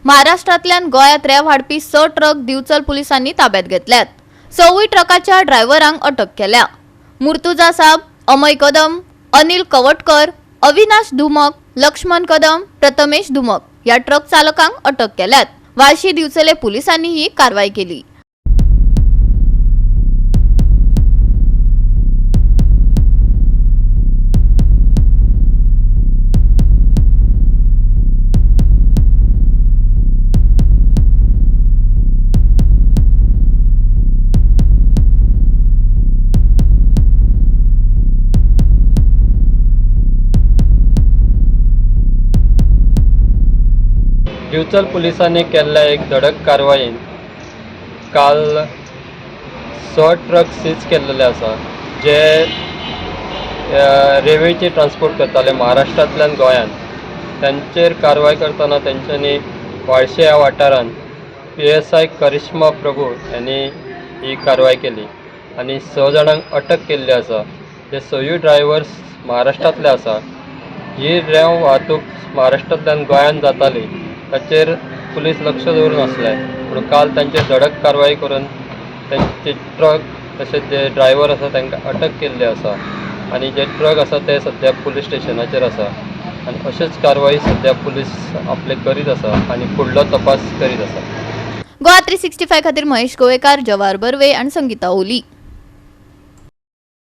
महाराष्ट्रातल्यान गोयात रेंव हाडपी 6 ट्रक दिवचल पुलिसांनी ताब्यात घेतल्यात। 6 ट्रकाच्या ड्रायव्हरांक अटक केल्या। मुर्तुजा साब, अमय कदम, अनिल कवटकर, अविनाश धुमक, लक्ष्मण कदम, प्रथमेश धुमक या ट्रक चालकांक अटक केल्यात। वाशी दिवचले पुलिसांनी ही कारवाई केली। दिवचल पुलिसांनी केल्ल्या एक धडक कारवायेन काल 6 ट्रक सीज केल्ले आसा जे रेल्वेची ट्रान्सपोर्ट करताले महाराष्ट्रांतल्यान गोंयान। तांचेर कारवाय करतना तेंच्यांनी वाळशे ह्या वाठारांत PSI करिश्मा प्रभू यांनी ही कारवाय केली आणि 6 जाणांक अटक केल्ली आसा। जे 6 ड्रायव्हर्स महाराष्ट्रांतले आसा। ही रेंव वाहतूक महाराष्ट्रांतल्यान गोंयान जाताली ताचेर पुलीस लक्ष दवरून आसले, पूण काल तांचेर धडक कारवाई करून तांचे ट्रक तशेंच जे ड्रायव्हर आसा तांकां अटक केल्ली आसा आणि जे ट्रक आसा ते सद्या पुलीस स्टेशनाचेर आसा आणि अशेच कारवाई सद्या पुलीस आपले करीत आसा आणि फुडलो तपास करीत आसा। गोवा 365 खातीर महेश गोवेकार, जवाहर बर्वे आणि संगीता ओली।